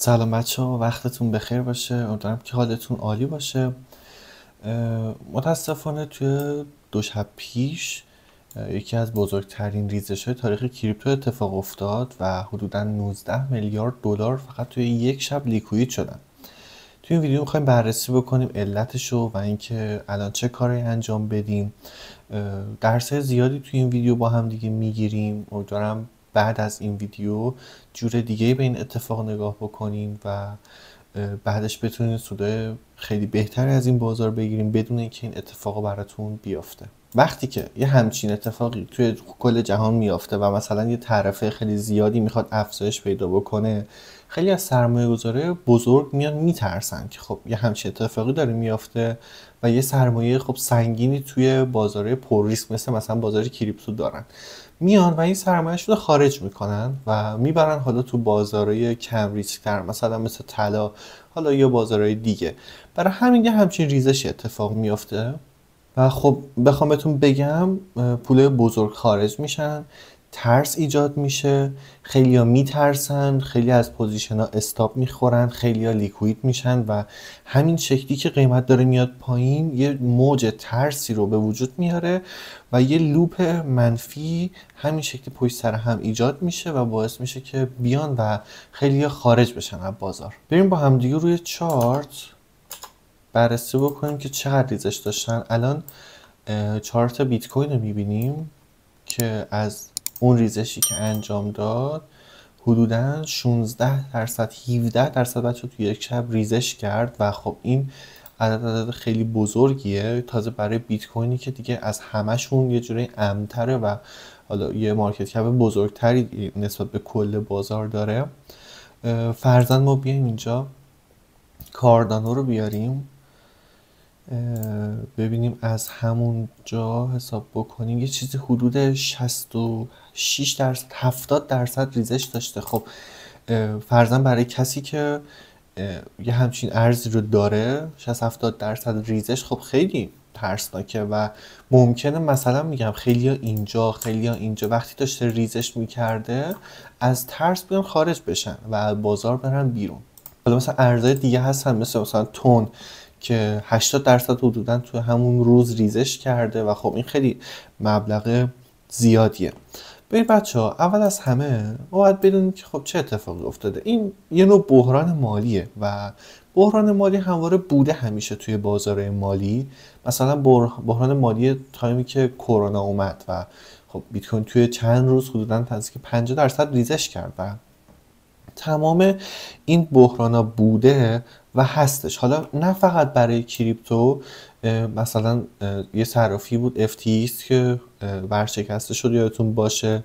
سلام بچه ها، وقتتون بخیر باشه. امیدوارم که حالتون عالی باشه. متاسفانه توی دو شب پیش یکی از بزرگترین ریزش های تاریخ کریپتو اتفاق افتاد و حدوداً 19 میلیارد دلار فقط توی یک شب لیکوید شدن. توی این ویدیو میخوایم بررسی بکنیم علتشو و اینکه الان چه کاری انجام بدیم. درسای زیادی توی این ویدیو با هم دیگه میگیریم. امیدوارم بعد از این ویدیو جور دیگه به این اتفاق نگاه بکنین و بعدش بتونین سودای خیلی بهتری از این بازار بگیریم بدون اینکه این اتفاق براتون بیفته. وقتی که یه همچین اتفاقی توی کل جهان میافته و مثلا یه طرفه خیلی زیادی میخواد افزایش پیدا بکنه، خیلی از سرمایه‌گذارای بزرگ میان میترسن که خب یه همچین اتفاقی داره میافته و یه سرمایه خب سنگینی توی بازارهای پر ریسک مثلا بازار کریپتو دارن، میان و این سرمایه‌شون رو خارج میکنن و میبرن حالا تو بازارهای کم ریسک تر مثلا مثل طلا، حالا یا بازارهای دیگه. برای همین یه همچین ریزشی اتفاق میافته و خب بخوام بهتون بگم پول بزرگ خارج میشن، ترس ایجاد میشه، خیلی ها میترسن، خیلی از پوزیشن ها استاپ میخورن، خیلی ها لیکوید میشن و همین شکلی که قیمت داره میاد پایین یه موج ترسی رو به وجود میاره و یه لوپ منفی همین شکلی پشت سر هم ایجاد میشه و باعث میشه که بیان و خیلی ها خارج بشن از بازار. بریم با همدیگه روی چارت بررسی بکنیم که چقدر ریزش داشتن. الان چارت بیت کوین رو میبینیم که از اون ریزشی که انجام داد حدوداً 16% 17% بچه تو یک شب ریزش کرد و خب این عدد خیلی بزرگیه، تازه برای بیت کوینی که دیگه از همشون یه جوری امن‌تره و حالا یه مارکت کپ بزرگتری نسبت به کل بازار داره. فرضاً ما بیایم اینجا کاردانو رو بیاریم ببینیم از همون جا حساب بکنیم یه چیزی حدود 66% 70% ریزش داشته. خب فرضاً برای کسی که یه همچین ارزی رو داره 60-70% ریزش خب خیلی ترسناکه و ممکنه مثلا میگم خیلی ها اینجا وقتی داشته ریزش میکرده از ترس بیان خارج بشن و بازار برن بیرون. حالا مثلا ارزهای دیگه هستن مثلا تون که 80% حدوداً تو همون روز ریزش کرده و خب این خیلی مبلغ زیادیه. ببین بچه ها، اول از همه ما باید بدونیم که خب چه اتفاقی افتاده. این یه نوع بحران مالیه و بحران مالی همواره بوده همیشه توی بازار مالی. مثلا بحران مالی تایمی که کرونا اومد و خب بیت کوین توی چند روز حدوداً نزدیک 50% ریزش کرد و تمام این بحرانا بوده و هستش. حالا نه فقط برای کریپتو، مثلا یه صرافی بود FTX که ورشکسته شد یادتون باشه.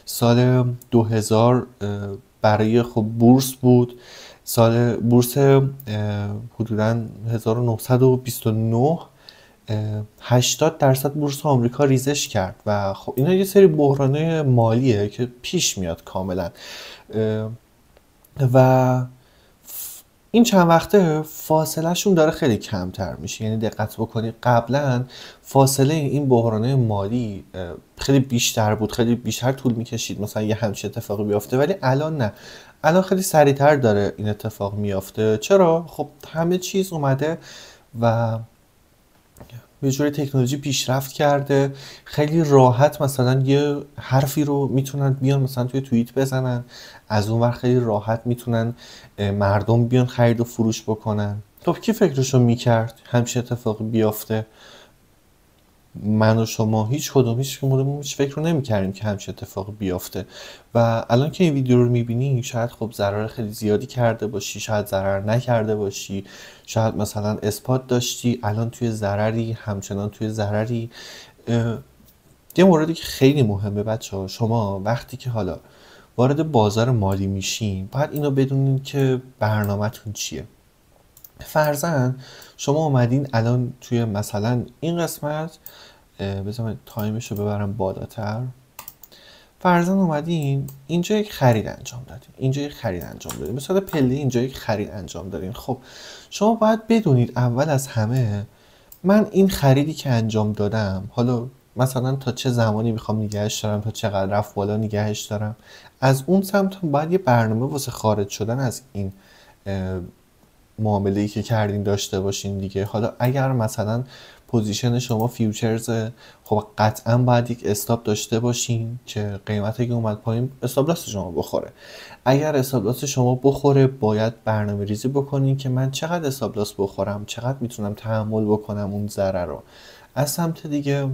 سال 2000 برای خب بورس بود، سال بورس حدوداً 1929 80% بورس آمریکا ریزش کرد و خب اینا یه سری بحرانه مالیه که پیش میاد کاملا و این چند وقته فاصله شون داره خیلی کمتر میشه. یعنی دقت بکنید قبلا فاصله این بحرانه مالی خیلی بیشتر بود، خیلی بیشتر طول میکشید مثلا یه همچین اتفاقی بیفته، ولی الان نه، الان خیلی سریعتر داره این اتفاق میافته. چرا؟ خب همه چیز اومده و یه جوری تکنولوژی پیشرفت کرده، خیلی راحت مثلا یه حرفی رو میتونن بیان مثلا توی توییت بزنن، از اون ور خیلی راحت میتونن مردم بیان خرید و فروش بکنن. خب کی فکرشو میکرد همچین اتفاقی بیافته؟ من و شما هیچ کدوم هیچ فکر رو نمی‌کردیم که همچین اتفاقی بیفته و الان که این ویدیو رو می‌بینی شاید خب ضرر خیلی زیادی کرده باشی، شاید ضرر نکرده باشی، شاید مثلا اثبات داشتی الان توی ضرری، همچنان توی ضرری. یه موردی که خیلی مهمه بچه‌ها، شما وقتی که حالا وارد بازار مالی میشین باید اینو بدونین که برنامه‌تون چیه. فرضاً شما اومدین الان توی مثلا این قسمت، بذارم تایمش رو ببرم بالاتر، فرضاً اومدین اینجا یک خرید انجام دادین، اینجا یک خرید انجام دادین، مثلا پله اینجا یک خرید انجام دادین. خب شما باید بدونید اول از همه من این خریدی که انجام دادم حالا مثلا تا چه زمانی میخوام نگهش دارم، تا چقدر رفت بالا نگهش دارم. از اون سمت باید یه برنامه واسه خارج شدن از این معامله‌ای که کردین داشته باشین دیگه. حالا اگر مثلا پوزیشن شما فیوچرز، خب قطعا باید یک استاپ داشته باشین که قیمتی که اومد پایین استاپ لاس شما بخوره. اگر استاپ لاس شما بخوره باید برنامه ریزی بکنین که من چقدر استاپ لاس بخورم، چقدر میتونم تحمل بکنم اون ضرر رو. از سمت دیگه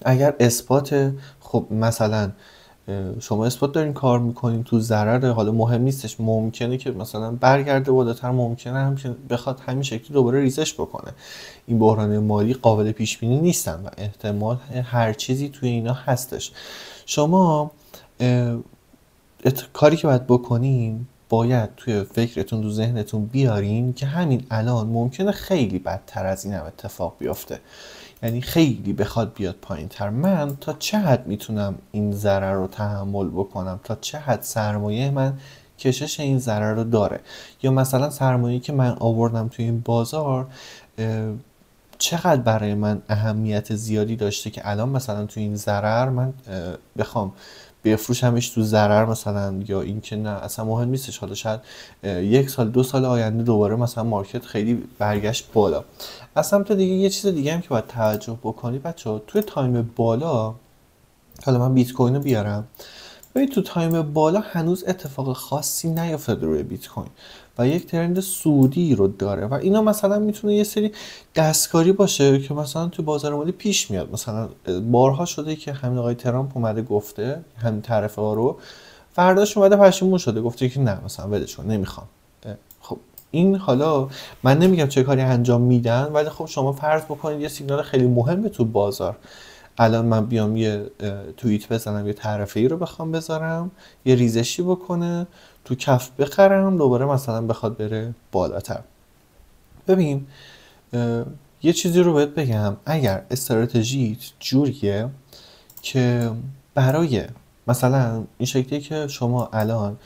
اگر اثبات، خب مثلا شما اثبات دارین کار میکنین تو ضرر، حالا مهم نیستش، ممکنه که مثلا برگرده بالاتر، ممکنه هم که بخواد همین شکلی دوباره ریزش بکنه. این بحران مالی قابل پیش بینی نیستن و احتمال هر چیزی توی اینا هستش. شما کاری که باید بکنین، باید توی فکرتون تو ذهنتون بیارین که همین الان ممکنه خیلی بدتر از این هم اتفاق بیفته، یعنی خیلی بخواد بیاد پایین تر. من تا چه حد میتونم این ضرر رو تحمل بکنم، تا چه حد سرمایه من کشش این ضرر رو داره، یا مثلا سرمایه‌ای که من آوردم توی این بازار چقدر برای من اهمیت زیادی داشته که الان مثلا توی این ضرر من بخوام بفروشمش تو ضرر مثلا، یا این که نه اصلا مهم نیستش، حالا شاید 1 سال 2 سال آینده دوباره مثلا مارکت خیلی برگشت بالا. از سمت دیگه یه چیز دیگه هم که باید توجه بکنی بچه‌ها، توی تایم بالا، حالا من بیت کوین رو بیارم، ببین تو تایم بالا هنوز اتفاق خاصی نیفتاده روی بیت کوین و یک ترند سودی رو داره و اینا مثلا میتونه یه سری دستکاری باشه که مثلا تو بازار مالی پیش میاد. مثلا بارها شده که همین آقای ترامپ اومده گفته همین طرفه ها رو، فرداش اومده پشیمون شده گفته که نه مثلا ولش کن نمیخوام. خب این حالا من نمیگم چه کاری انجام میدن، ولی خب شما فرض بکنید یه سیگنال خیلی مهمه تو بازار، الان من بیام یه توییت بزنم، یه تعرفه ای رو بخوام بذارم، یه ریزشی بکنه تو کف بخرم، دوباره مثلا بخواد بره بالاتر. ببین یه چیزی رو بهت بگم، اگر استراتژیت جوریه که برای مثلا این شکلی که شما الان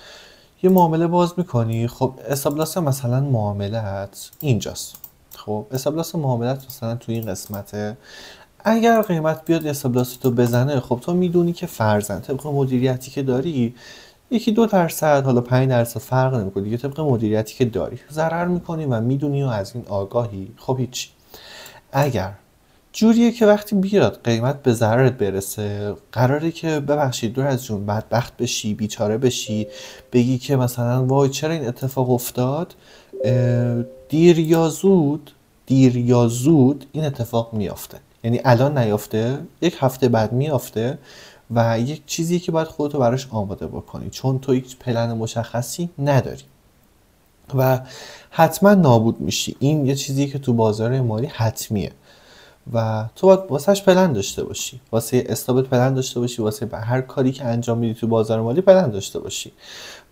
یه معامله باز میکنی، خب استاپ لاس مثلا معاملت اینجاست، خب استاپ لاس معاملت مثلا تو این قسمته، اگر قیمت بیاد استاپ لاس تو بزنه، خب تو میدونی که فرضاً طبق مدیریتی که داری 1-2% حالا 5% فرق نمیکنه دیگه، طبق مدیریتی که داری ضرر میکنی و میدونی و از این آگاهی. خب هیچ، اگر جوریه که وقتی بیاد قیمت به ضررت برسه، قراره که ببخشید دور از جون بدبخت بشی، بیچاره بشی، بگی که مثلا وای چرا این اتفاق افتاد، دیر یا زود این اتفاق میافته. یعنی الان نیافته، 1 هفته بعد میافته و یک چیزی که باید خودتو براش آماده بکنی، چون تو هیچ پلن مشخصی نداری و حتما نابود میشی. این یه چیزی که تو بازار مالی حتمیه و تو باید واسهش پلن داشته باشی، واسه استابت پلن داشته باشی، واسه هر کاری که انجام میدی تو بازار مالی پلن داشته باشی.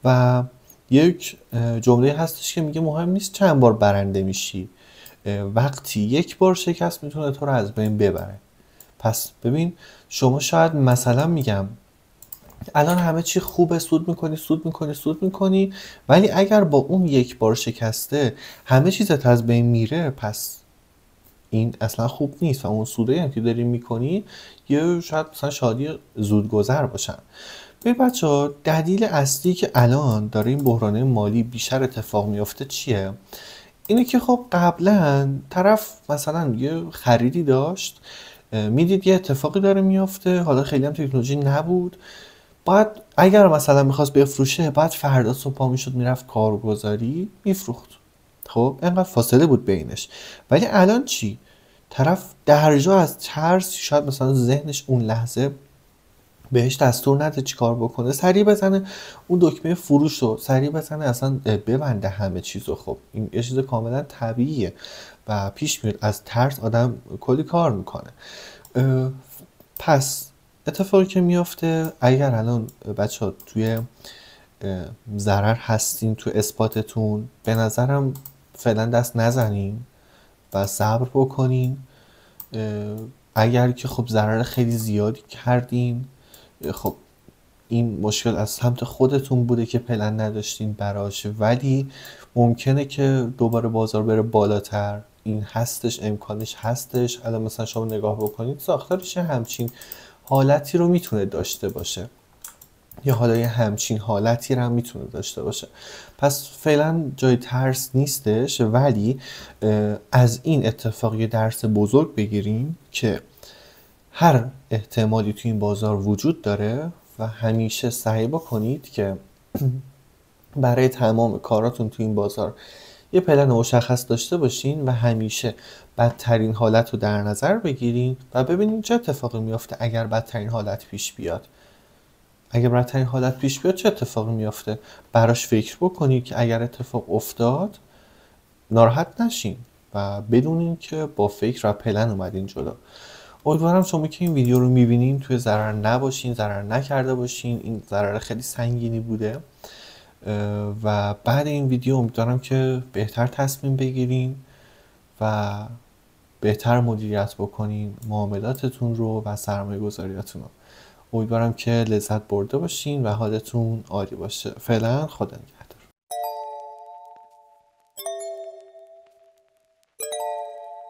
و یک جمله هستش که میگه مهم نیست چند بار برنده میشی، وقتی 1 بار شکست میتونه تو رو از بین ببره. پس ببین شما شاید مثلا میگم الان همه چی خوبه، سود میکنی، ولی اگر با اون 1 بار شکسته همه چیزت از بین میره، پس این اصلا خوب نیست و اون سودایی هم که داری میکنی یه شاید مثلا شادی زودگذر باشن. ببین بچه‌ها، دلیل اصلی که الان داره این بحران مالی بیشتر اتفاق میافته چیه؟ اینه که خب قبلا طرف مثلا یه خریدی داشت، میدید یه اتفاقی داره میافته، حالا خیلی هم تکنولوژی نبود، باید اگر مثلا میخواست بفروشه بعد فردا صبح پا میشد میرفت کارگزاری میفروخت. خب اینقدر فاصله بود بینش. ولی الان چی؟ طرف درجا از ترس، شاید مثلا ذهنش اون لحظه بهش دستور نده چی کار بکنه، سریع بزنه اون دکمه فروش رو، سریع بزنه اصلا ببنده همه چیزو. خب این یه چیز کاملا طبیعیه و پیش میاد، از ترس آدم کلی کار میکنه. پس اتفاقی که میافته، اگر الان بچه ها توی ضرر هستین تو اثباتتون، به نظرم فعلا دست نزنین و صبر بکنین. اگر که خب ضرر خیلی زیادی کردین، خب این مشکل از سمت خودتون بوده که پلن نداشتین براش، ولی ممکنه که دوباره بازار بره بالاتر، این هستش، امکانش هستش. الان مثلا شما نگاه بکنید ساختارش همچین حالتی رو میتونه داشته باشه. یا حالا یه همچین حالتی رو هم میتونه داشته باشه. پس فعلا جای ترس نیستش، ولی از این اتفاق یه درس بزرگ بگیریم که هر احتمالی تو این بازار وجود داره و همیشه سعی بکنید که برای تمام کاراتون تو این بازار یه پلن مشخص داشته باشین و همیشه بدترین حالت رو در نظر بگیرین و ببینین چه اتفاقی میافته اگر بدترین حالت پیش بیاد. اگر بدترین حالت پیش بیاد چه اتفاقی میافته، براش فکر بکنید که اگر اتفاق افتاد ناراحت نشین و بدونین که با فکر و پلن اومدین جلو. امیدوارم شما که این ویدیو رو میبینین توی ضرر نباشین، ضرر نکرده باشین. این ضرر خیلی سنگینی بوده و بعد این ویدیو امیدوارم که بهتر تصمیم بگیرین و بهتر مدیریت بکنین معاملاتتون رو و سرمایه گذاریاتون رو. امیدوارم که لذت برده باشین و حالتون عالی باشه. فعلا خدا نگهدار.